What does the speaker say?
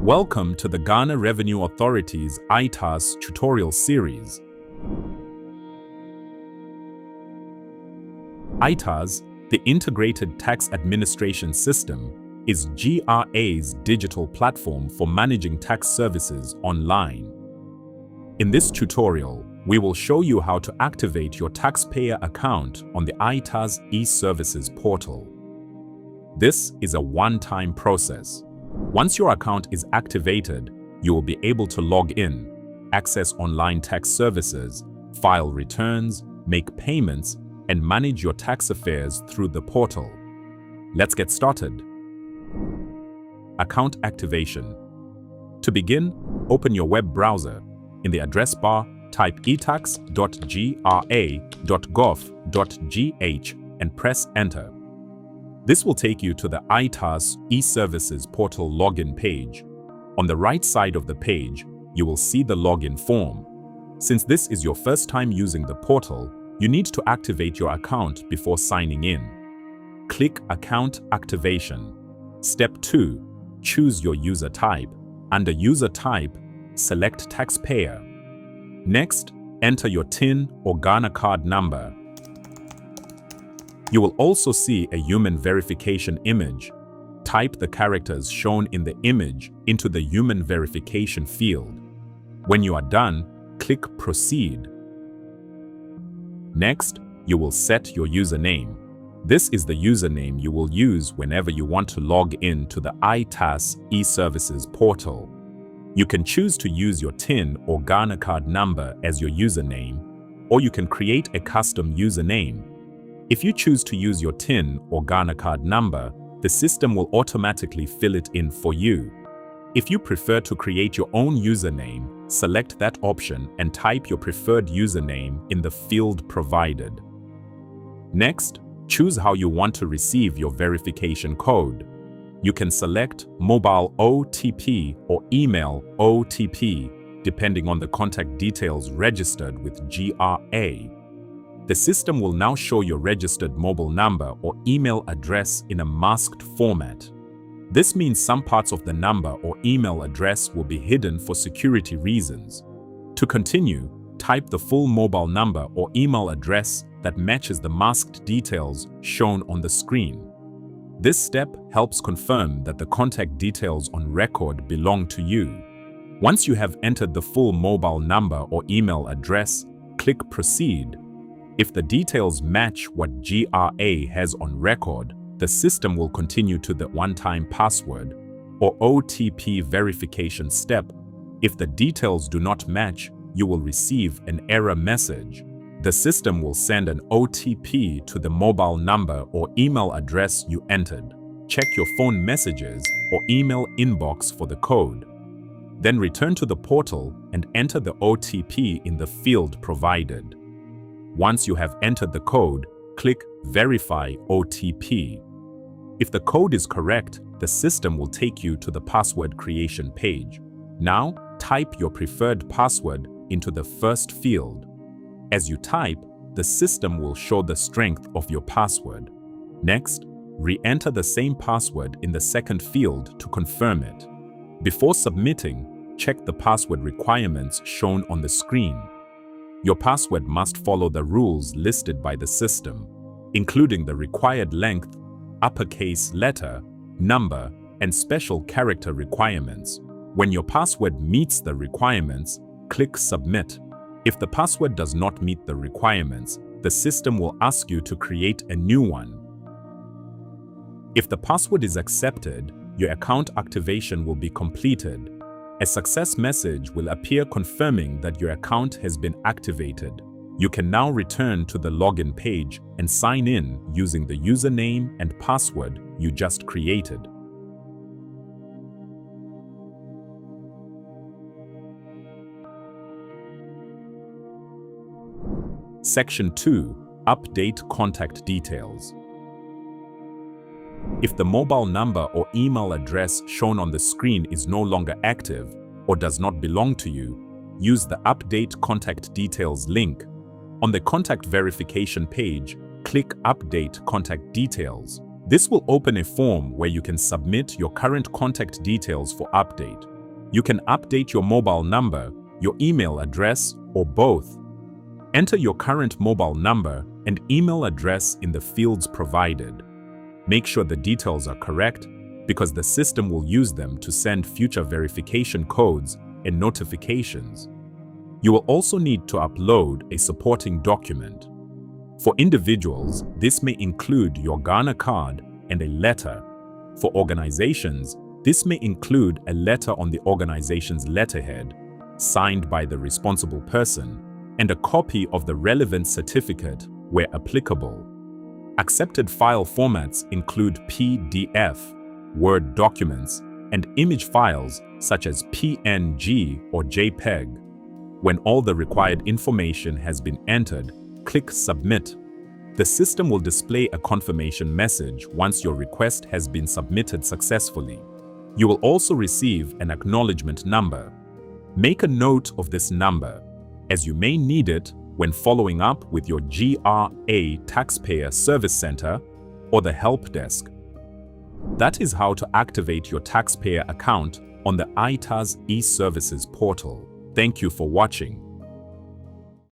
Welcome to the Ghana Revenue Authority's ITAS tutorial series. ITAS, the Integrated Tax Administration System, is GRA's digital platform for managing tax services online. In this tutorial, we will show you how to activate your taxpayer account on the ITAS e-services portal. This is a one-time process. Once your account is activated, you will be able to log in, access online tax services, file returns, make payments, and manage your tax affairs through the portal. Let's get started. Account activation. To begin, open your web browser. In the address bar, type etax.gra.gov.gh and press Enter. This will take you to the ITAS e-services portal login page. On the right side of the page, you will see the login form. Since this is your first time using the portal, you need to activate your account before signing in. Click Account Activation. Step 2. Choose your user type. Under User Type, select Taxpayer. Next, enter your TIN or Ghana card number. You will also see a human verification image. Type the characters shown in the image into the human verification field. When you are done, click Proceed. Next, you will set your username. This is the username you will use whenever you want to log in to the ITAS e-services portal. You can choose to use your TIN or Ghana card number as your username, or you can create a custom username. If you choose to use your TIN or Ghana card number, the system will automatically fill it in for you. If you prefer to create your own username, select that option and type your preferred username in the field provided. Next, choose how you want to receive your verification code. You can select mobile OTP or email OTP, depending on the contact details registered with GRA. The system will now show your registered mobile number or email address in a masked format. This means some parts of the number or email address will be hidden for security reasons. To continue, type the full mobile number or email address that matches the masked details shown on the screen. This step helps confirm that the contact details on record belong to you. Once you have entered the full mobile number or email address, click Proceed. If the details match what GRA has on record, the system will continue to the one-time password or OTP verification step. If the details do not match, you will receive an error message. The system will send an OTP to the mobile number or email address you entered. Check your phone messages or email inbox for the code. Then return to the portal and enter the OTP in the field provided. Once you have entered the code, click Verify OTP. If the code is correct, the system will take you to the password creation page. Now, type your preferred password into the first field. As you type, the system will show the strength of your password. Next, re-enter the same password in the second field to confirm it. Before submitting, check the password requirements shown on the screen. Your password must follow the rules listed by the system, including the required length, uppercase letter, number, and special character requirements. When your password meets the requirements, click Submit. If the password does not meet the requirements, the system will ask you to create a new one. If the password is accepted, your account activation will be completed. A success message will appear confirming that your account has been activated. You can now return to the login page and sign in using the username and password you just created. Section 2. Update contact details. If the mobile number or email address shown on the screen is no longer active or does not belong to you, use the Update Contact Details link. On the contact verification page, click Update Contact Details. This will open a form where you can submit your current contact details for update. You can update your mobile number, your email address, or both. Enter your current mobile number and email address in the fields provided. Make sure the details are correct because the system will use them to send future verification codes and notifications. You will also need to upload a supporting document. For individuals, this may include your Ghana card and a letter. For organizations, this may include a letter on the organization's letterhead, signed by the responsible person, and a copy of the relevant certificate where applicable. Accepted file formats include PDF, Word documents, and image files such as PNG or JPEG. When all the required information has been entered, click Submit. The system will display a confirmation message once your request has been submitted successfully. You will also receive an acknowledgement number. Make a note of this number, as you may need it when following up with your GRA Taxpayer Service Center or the Help Desk. That is how to activate your taxpayer account on the ITAS e-services portal. Thank you for watching.